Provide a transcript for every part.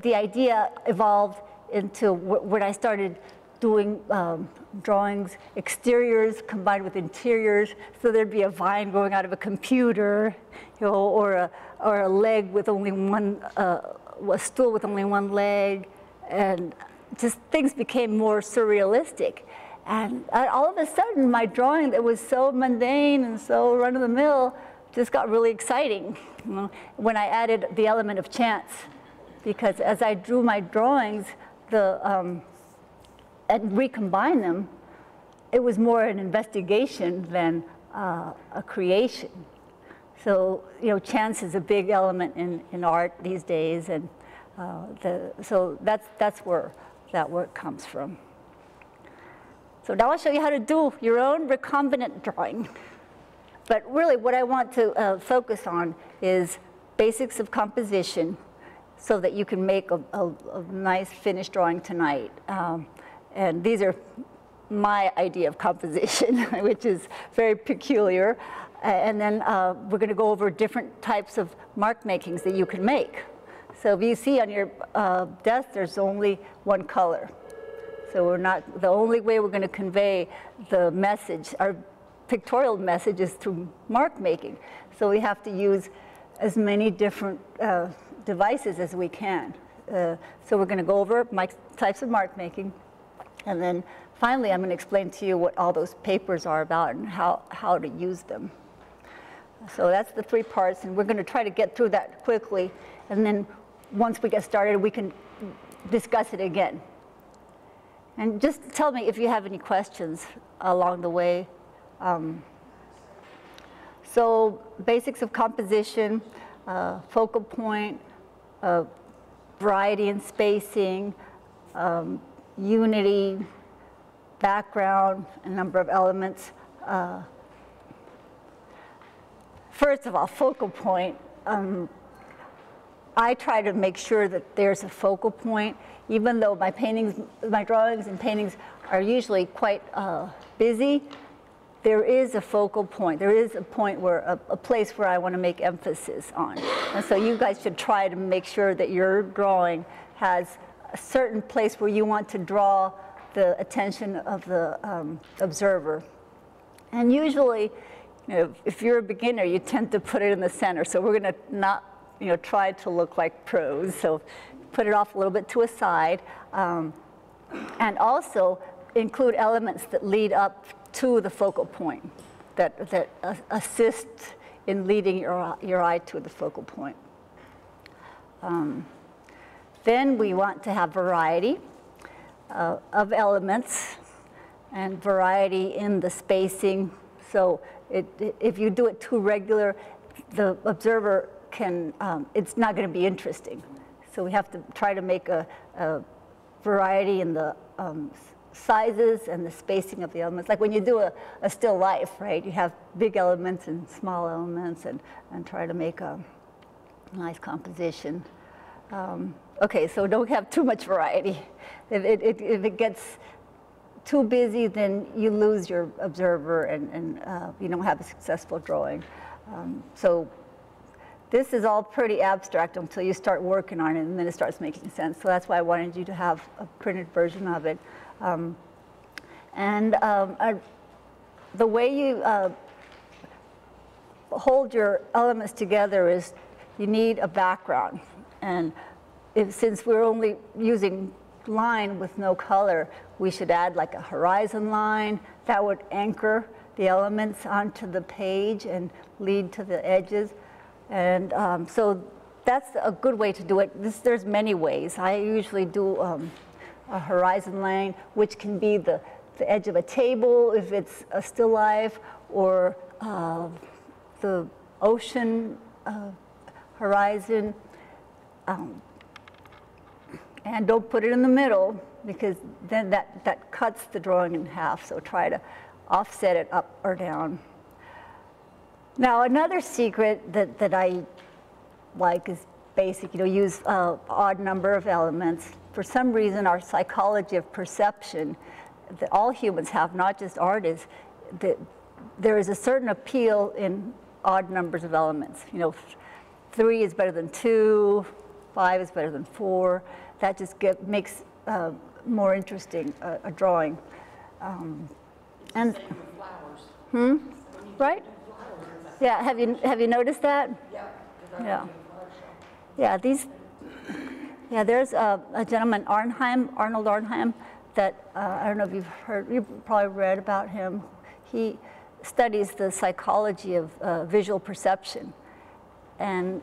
the idea evolved into when I started doing drawings, exteriors combined with interiors. So there'd be a vine growing out of a computer, you know, or a leg with only one, a stool with only one leg, and just things became more surrealistic. And all of a sudden, my drawing that was so mundane and so run-of-the-mill just got really exciting, you know, when I added the element of chance. Because as I drew my drawings, and recombined them, it was more an investigation than a creation. So, you know, chance is a big element in art these days, and so that's where that work comes from. So now I'll show you how to do your own recombinant drawing. But really, what I want to focus on is basics of composition, so that you can make a nice finished drawing tonight. And these are my idea of composition, which is very peculiar. And then we're going to go over different types of mark makings that you can make. So if you see on your desk, there's only one color. So we're not, the only way we're going to convey the message, our pictorial message, is through mark making. So we have to use as many different devices as we can. So we're going to go over my types of mark making. And then finally, I'm going to explain to you what all those papers are about and how to use them. So that's the three parts, and we're going to try to get through that quickly. And then once we get started, we can discuss it again. And just tell me if you have any questions along the way. So basics of composition, focal point, variety and spacing, unity, background, a number of elements. First of all, focal point. I try to make sure that there's a focal point, even though my drawings and paintings are usually quite busy. There is a focal point. There is a point where a place where I want to make emphasis on. And so you guys should try to make sure that your drawing has a certain place where you want to draw the attention of the observer. And usually, you know, if you're a beginner, you tend to put it in the center. So we're going to not, you know, try to look like pros. So put it off a little bit to a side. And also include elements that lead up to the focal point, that assist in leading your eye to the focal point. Then we want to have variety of elements and variety in the spacing. So if you do it too regular, the observer can, it's not going to be interesting. So we have to try to make a variety in the sizes and the spacing of the elements. Like when you do a still life, right? You have big elements and small elements, and try to make a nice composition. Okay, so don't have too much variety. If it gets too busy, then you lose your observer, and you don't have a successful drawing. So this is all pretty abstract until you start working on it, and then it starts making sense. So that's why I wanted you to have a printed version of it. The way you hold your elements together is you need a background. And since we're only using line with no color, we should add like a horizon line that would anchor the elements onto the page and lead to the edges. And so that's a good way to do it. There's many ways. I usually do a horizon line, which can be the edge of a table if it's a still life, or the ocean horizon. And don't put it in the middle, because then that cuts the drawing in half. So try to offset it up or down. Now another secret that I like is basic. You know, use odd number of elements. For some reason, our psychology of perception that all humans have, not just artists, that there is a certain appeal in odd numbers of elements. You know, 3 is better than 2, 5 is better than 4. That just makes more interesting a drawing. And right? Yeah. Have you noticed that? Yeah. Yeah. Yeah. There's a gentleman, Arnold Arnheim, that I don't know if you've probably read about him. He studies the psychology of visual perception, and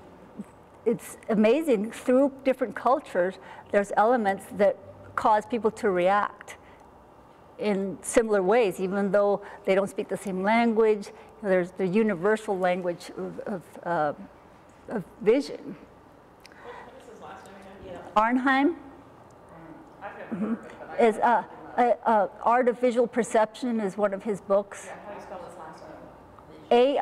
it's amazing. Through different cultures, there's elements that cause people to react in similar ways, even though they don't speak the same language. There's the universal language of vision. What is his last name again? Arnheim I've never heard of it, but is Art of Visual Perception is one of his books. how do you spell his last name?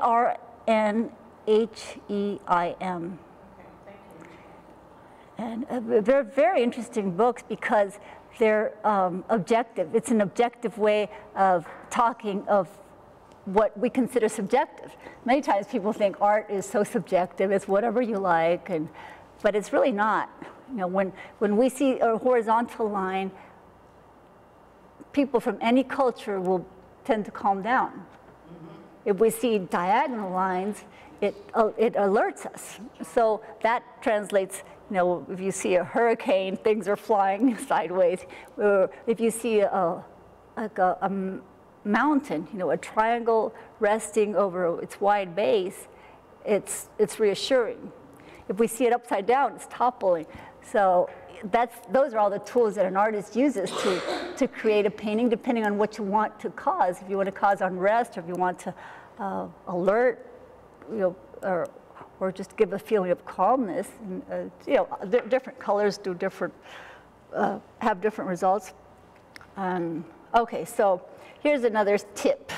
Arnheim. Okay, thank you. And they're very interesting books because they're objective. It's an objective way of talking of what we consider subjective. Many times people think art is so subjective, it's whatever you like, but it's really not. You know, when we see a horizontal line, people from any culture will tend to calm down. Mm-hmm. If we see diagonal lines, it alerts us. So that translates, you know, if you see a hurricane, things are flying sideways. Or if you see a mountain, you know, a triangle resting over its wide base, it's reassuring. If we see it upside down, it's toppling. So those are all the tools that an artist uses to create a painting, depending on what you want to cause. If you want to cause unrest, or if you want to alert, you know, or just give a feeling of calmness. And, you know, different colors do different, have different results. Okay, so here's another tip.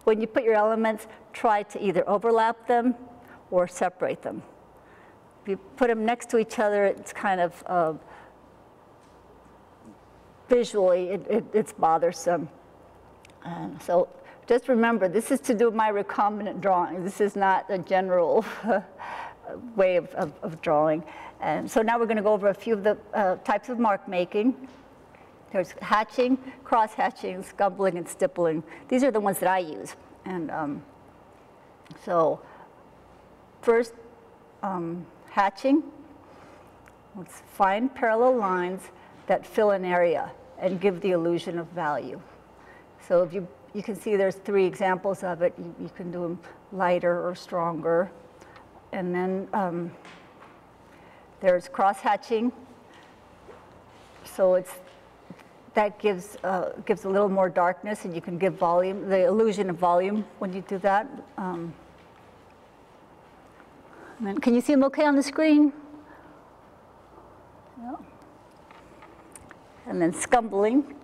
When you put your elements, try to either overlap them or separate them. If you put them next to each other, it's kind of visually, it's bothersome. So just remember, this is to do my recombinant drawing. This is not a general way of drawing. And so now we're going to go over a few of the types of mark making. There's hatching, cross-hatching, scumbling, and stippling. These are the ones that I use. And so first, hatching. Let's find parallel lines that fill an area and give the illusion of value. So if you can see there's 3 examples of it. You can do them lighter or stronger. And then there's cross-hatching. So that gives a little more darkness, and you can give volume, the illusion of volume when you do that. And then, can you see them okay on the screen? Yeah. And then scumbling,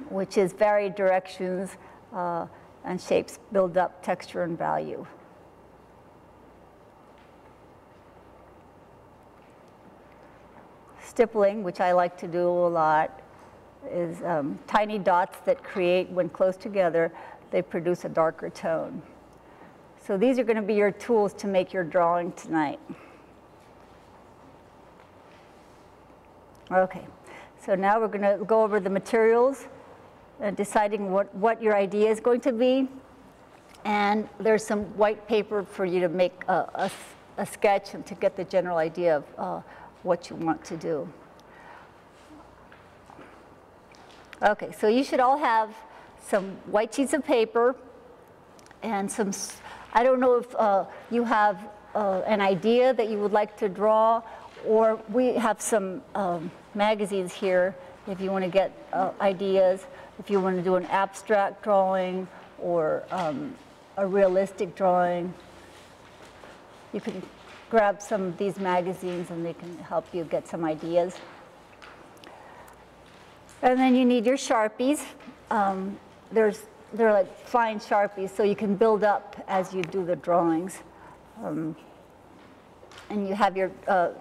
which is varied directions and shapes build up texture and value. Stippling, which I like to do a lot, is tiny dots that create, when close together, they produce a darker tone. So these are going to be your tools to make your drawing tonight. Okay, so now we're going to go over the materials and deciding what your idea is going to be. And there's some white paper for you to make a sketch and to get the general idea of what you want to do. Okay, so you should all have some white sheets of paper and some, I don't know if you have an idea that you would like to draw, or we have some magazines here if you want to get ideas, if you want to do an abstract drawing or a realistic drawing. You can grab some of these magazines and they can help you get some ideas. And then you need your Sharpies. They're like fine Sharpies, so you can build up as you do the drawings. And you have your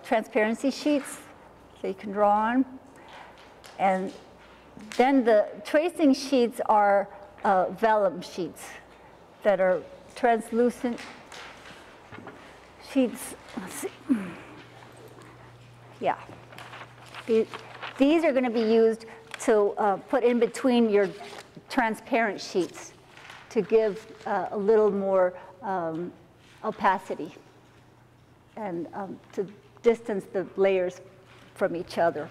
transparency sheets so you can draw on. And then the tracing sheets are vellum sheets that are translucent sheets. Let's see. Yeah. These are going to be used to put in between your transparent sheets to give a little more opacity and to distance the layers from each other.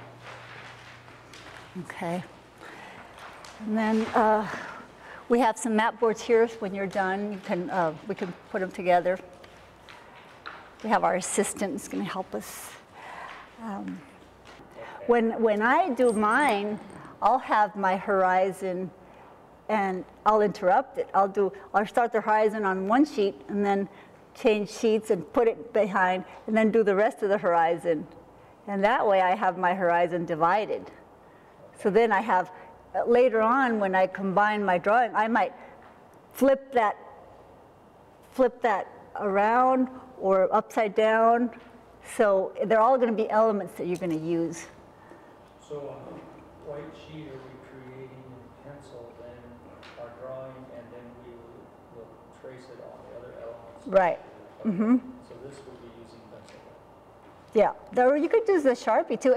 Okay. And then we have some mat boards here. When you're done, you can, we can put them together. We have our assistant who's going to help us. When I do mine, I'll have my horizon and I'll interrupt it. I'll start the horizon on one sheet and then change sheets and put it behind and then do the rest of the horizon. And that way I have my horizon divided. So then I have, later on when I combine my drawing, I might flip that around or upside down. So they're all going to be elements that you're going to use. So on the white sheet, are we creating in pencil then our drawing, and then we will trace it on the other elements? Right. Okay. Mm-hmm. So this would be using pencil. Yeah. Or you could use a Sharpie too.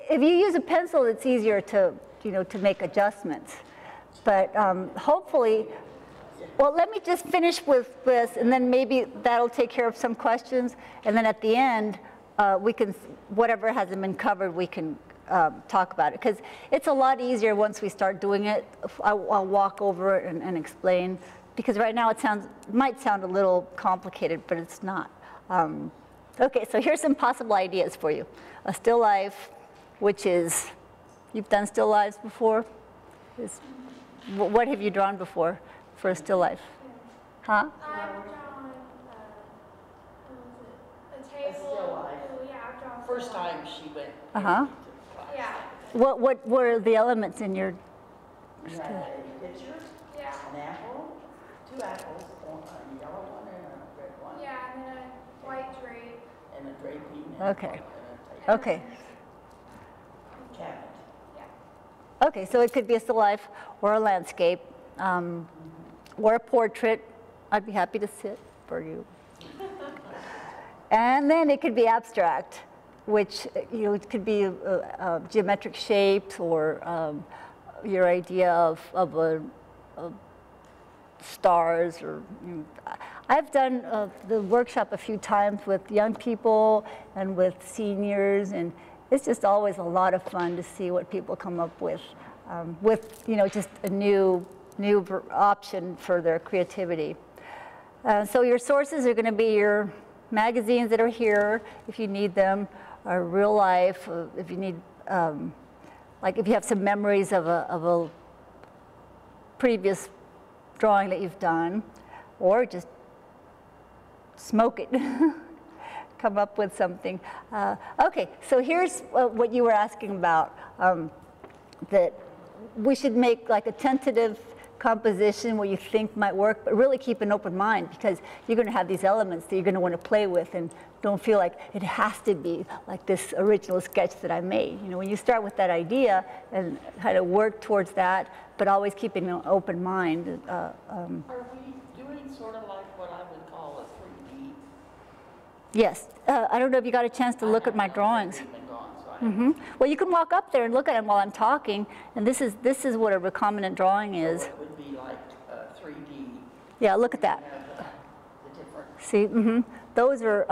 If you use a pencil, it's easier to, to make adjustments. But hopefully, well, let me just finish with this, and then maybe that'll take care of some questions. And then at the end, we can, whatever hasn't been covered, we can talk about it. Because it's a lot easier once we start doing it. I'll walk over it and explain. Because right now it might sound a little complicated, but it's not. Okay, so here's some possible ideas for you. A still life, which is, you've done still lives before? What have you drawn before for a still life? Huh? I've drawn, a table. A still life. Yeah, I've drawn. First time she went. Uh-huh. Yeah, What were the elements in your, You had a picture, yeah, an apple, 2 apples, a yellow one and a red one. yeah, and then a white drape. And a draping. Okay. And a okay. cabinet. Yeah. Okay, so it could be a still life or a landscape or a portrait. I'd be happy to sit for you. And then it could be abstract, which it could be geometric shapes or your idea of stars. Or I've done the workshop a few times with young people and with seniors, and it's just always a lot of fun to see what people come up with just a new option for their creativity. So your sources are going to be your magazines that are here if you need them, or real life, if you need, like if you have some memories of a previous drawing that you've done, or just smoke it. Come up with something. Okay, so here's what you were asking about, that we should make like a tentative composition what you think might work, but really keep an open mind, because you're going to have these elements that you're going to want to play with, and don't feel like it has to be like this original sketch that I made. When you start with that idea and kind of work towards that, but always keeping an open mind. Are we doing sort of like what I would call a 3D? Yes. I don't know if you got a chance to look at my drawings. Well, you can walk up there and look at them while I'm talking, and this is what a recombinant drawing is. So it would be like 3D. Yeah, look at that. The different. See, those are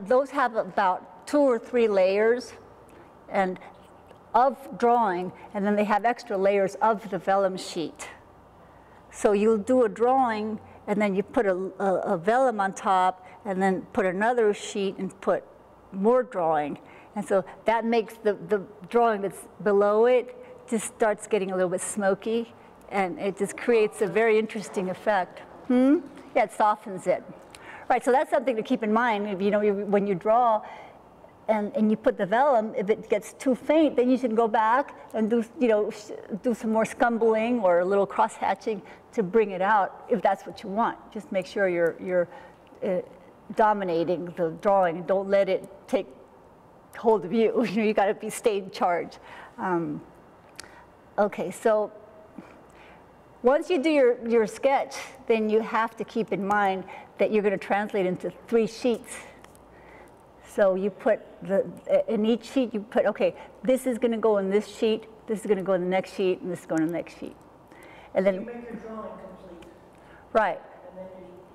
those have about 2 or 3 layers, and of drawing, and then they have extra layers of the vellum sheet. So you'll do a drawing, and then you put a vellum on top, and then put another sheet and put more drawing. And so that makes the drawing that's below it just starts getting a little bit smoky, and it just creates a very interesting effect. Yeah, it softens it. Right, so that's something to keep in mind. When you draw and you put the vellum, if it gets too faint, then you should go back and do some more scumbling or a little crosshatching to bring it out, if that's what you want. Just make sure you're dominating the drawing, and don't let it take hold of you. You got to stay in charge. Okay, so once you do your sketch, then you have to keep in mind that you're going to translate into 3 sheets. So you put in each sheet you put, okay, this is going to go in this sheet, this is going to go in the next sheet, and this is going in the next sheet. And then, You make your drawing complete, right, and then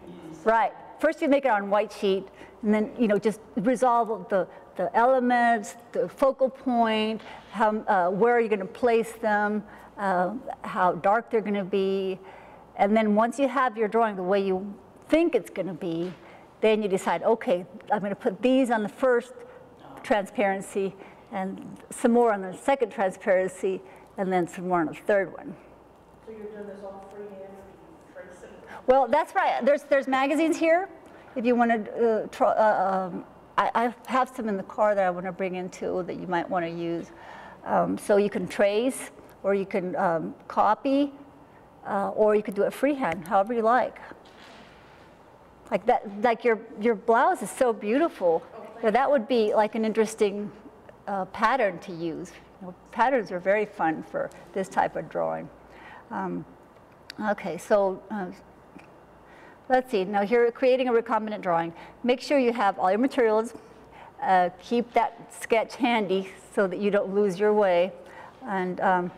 you right. First you make it on white sheet, and then, you know, just resolve the elements, the focal point, how, where are you going to place them, how dark they're going to be. And then once you have your drawing the way you think it's going to be, then you decide, okay, I'm going to put these on the first transparency and some more on the second transparency, and then some more on the third one. So you're doing this all freehand, or you trace it? Well, that's right. There's magazines here. If you want to try, I have some in the car that I want to bring in too that you might want to use. So you can trace, or you can copy, or you could do it freehand, however you like. Like that, like your blouse is so beautiful. So that would be like an interesting pattern to use. You know, patterns are very fun for this type of drawing. Okay, so let's see. Now here, creating a recombinant drawing. Make sure you have all your materials. Keep that sketch handy so that you don't lose your way. And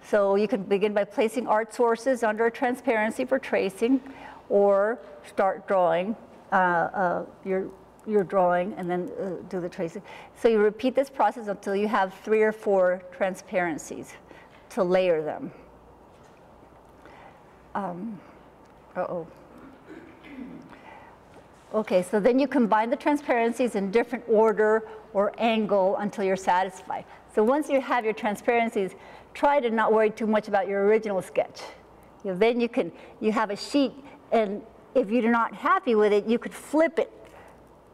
so you can begin by placing art sources under a transparency for tracing, or start drawing your drawing and then do the tracing. So you repeat this process until you have 3 or 4 transparencies to layer them. Okay, so then you combine the transparencies in different order or angle until you're satisfied. So once you have your transparencies, try to not worry too much about your original sketch. You know, then you have a sheet, and if you're not happy with it, you could flip it,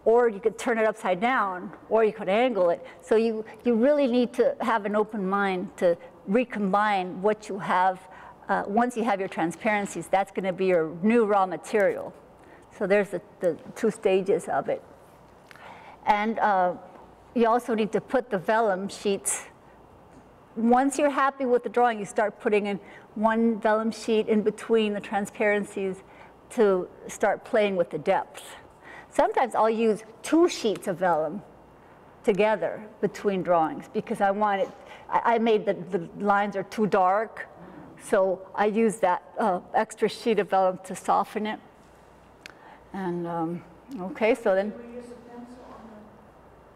or you could turn it upside down, or you could angle it. So you really need to have an open mind to recombine what you have. Once you have your transparencies, that's going to be your new raw material. So there's the 2 stages of it. And you also need to put the vellum sheets. Once you're happy with the drawing, you start putting in 1 vellum sheet in between the transparencies to start playing with the depth. Sometimes I'll use 2 sheets of vellum together between drawings because I want it, I made the lines are too dark, so I use that extra sheet of vellum to soften it. And okay, so then. Do we use a pencil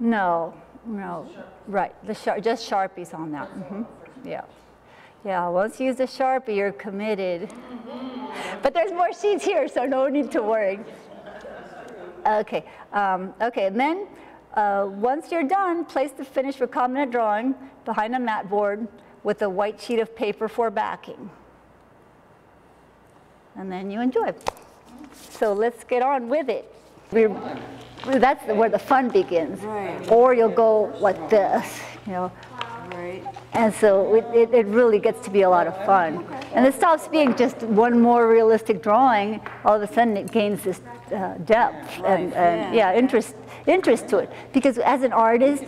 on No, right, just Sharpies on that. Yeah. Yeah, once you use the Sharpie, you're committed. But there's more sheets here, so no need to worry. Okay, okay, and then once you're done, place the finished recombinant drawing behind a mat board with a white sheet of paper for backing. And then you enjoy. So let's get on with it. That's where the fun begins. Right. Or you'll go like this, you know. Right. And so it really gets to be a lot of fun. And it stops being just one more realistic drawing. All of a sudden it gains this depth and yeah, interest to it. Because as an artist,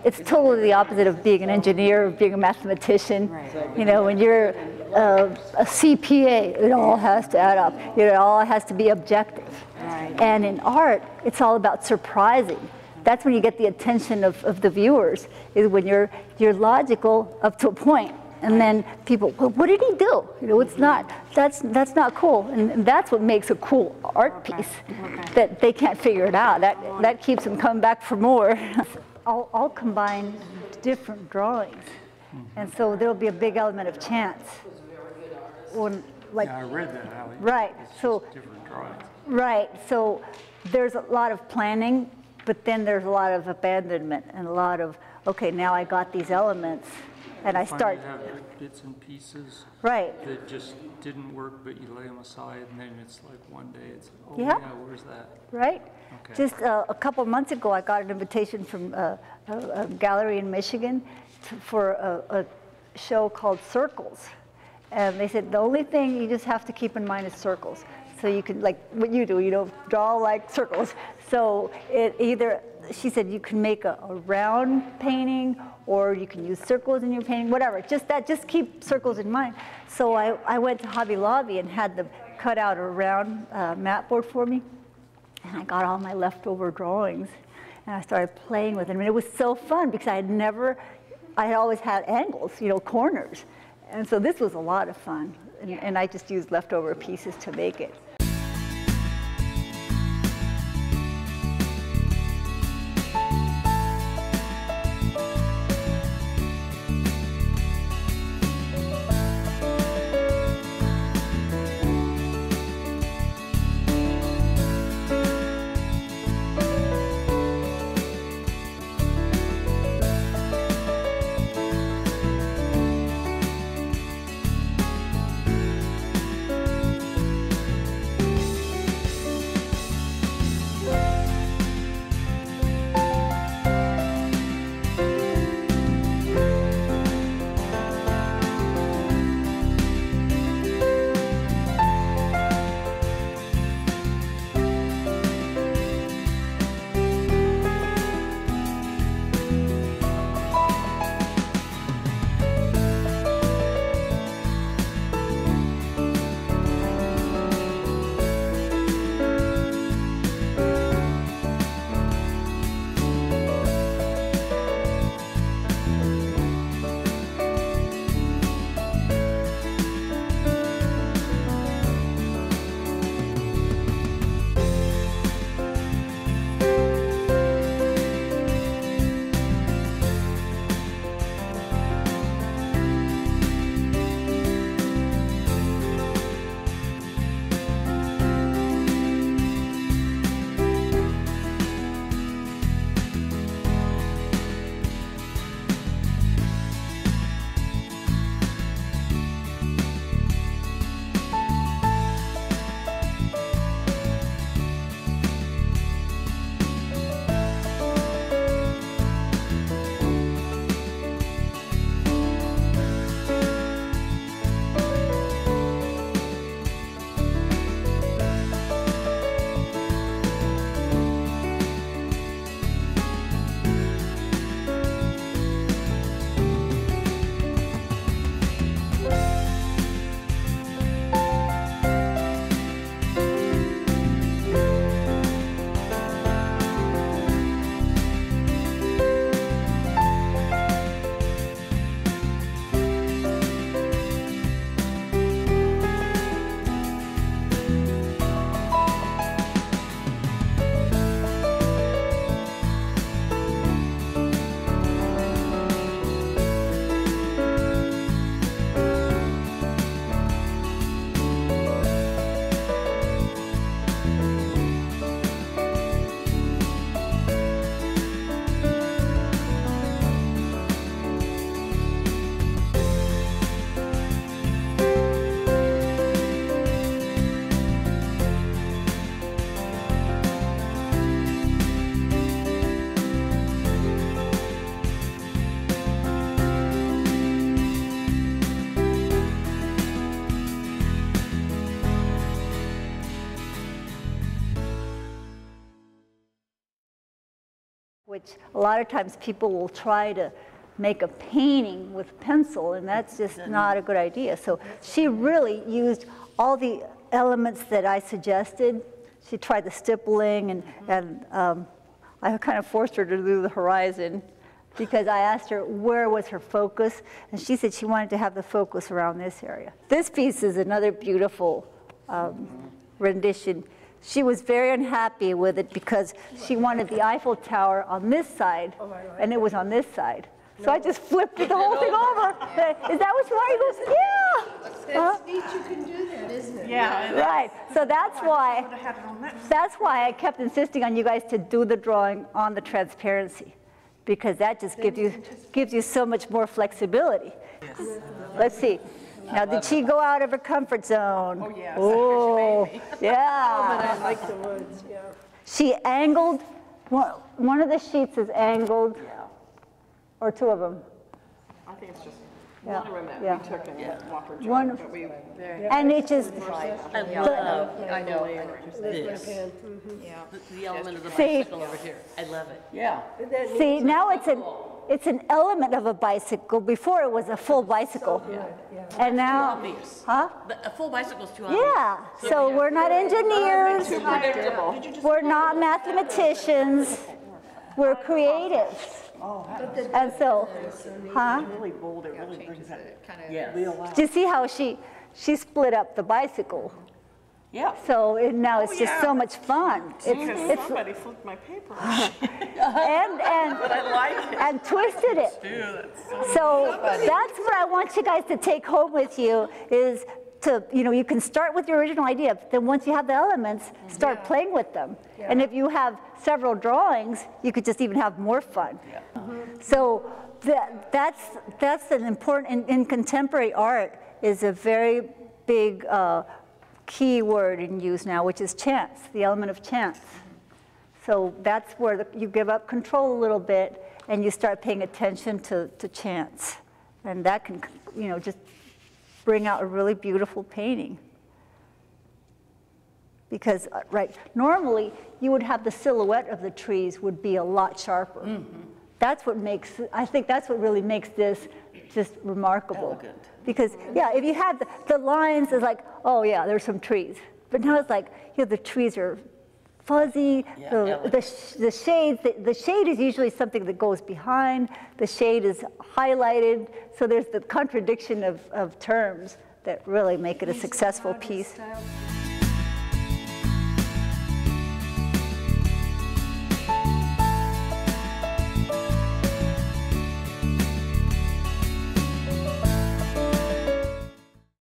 it's totally the opposite of being an engineer or being a mathematician. Right. You know, when you're a CPA, it all has to add up. It all has to be objective. Right. And in art, it's all about surprising. That's when you get the attention of the viewers, is when you're logical up to a point. And then people, well, what did he do? You know, it's not, that's not cool. And that's what makes a cool art piece, that they can't figure it out. That keeps them coming back for more. I'll combine different drawings. And so there'll be a big element of chance. When, like, Yeah, I read that, Allie. right, It's so, just different drawings. right, so there's a lot of planning, but then there's a lot of abandonment and a lot of, okay, now I got these elements, and I start, You have bits and pieces right, that just didn't work, but you lay them aside, and then it's like one day it's, oh Yeah. yeah, where's that? right? Okay. Just a couple months ago, I got an invitation from a gallery in Michigan for a show called Circles. And they said, the only thing you just have to keep in mind is circles. So you can, like what you do, you don't draw like circles. So it either, she said, you can make a round painting, or you can use circles in your painting, whatever. Just keep circles in mind. So I went to Hobby Lobby and had them cut out a round mat board for me. And I got all my leftover drawings. And I started playing with it. And it was so fun because I had always had angles, you know, corners. And so this was a lot of fun. And I just used leftover pieces to make it. Which a lot of times people will try to make a painting with pencil, and that's just not a good idea. So she really used all the elements that I suggested. She tried the stippling, and I kind of forced her to do the horizon because I asked her where was her focus, and she said she wanted to have the focus around this area. This piece is another beautiful rendition. She was very unhappy with it because she wanted the Eiffel Tower on this side, and it was on this side. So I just flipped the whole thing over. Is that what you want? He goes, yeah. That's neat you can do that, isn't it? Yeah. Right. So that's why I kept insisting on you guys to do the drawing on the transparency, because that just gives you so much more flexibility. Yes. Let's see. Now, did she go out of her comfort zone? Oh, yes. Oh, yeah. But I like the woods, yeah. She angled, one of the sheets is angled, or two of them. I think it's just Yeah. one room that Yeah. we took and Walker One- Drive, but we very. And it just, I know. This. Yeah. The element of the See. bicycle over here. I love it. Yeah. see, now it's an element of a bicycle. Before it was a full bicycle. And now, Obvious. huh? A full bicycle's too obvious. Yeah, so we're not engineers, Too predictable. we're not mathematicians. we're creatives. Oh, And so, huh? really bold, it really brings that Yeah. real life. Do you see how she split up the bicycle? Yeah. So now it's just so much fun. It's Somebody flipped my paper. and I like it. and twisted it. Dude, So that's what I want you guys to take home with you is to, you can start with your original idea, but then once you have the elements, start playing with them. And if you have several drawings, you could just even have more fun. So that's an important, in contemporary art is a very big key word in use now, which is chance, the element of chance. So that's where you give up control a little bit and you start paying attention to chance. And that can, just bring out a really beautiful painting. Because, normally you would have the silhouette of the trees would be a lot sharper. That's what I think that's what really makes this just remarkable. Elegant. Because, if you had the lines, it's like, oh yeah, there's some trees. But now it's like, the trees are fuzzy, the shades, the shade is usually something that goes behind, the shade is highlighted, so there's the contradiction of terms that really make it a successful piece.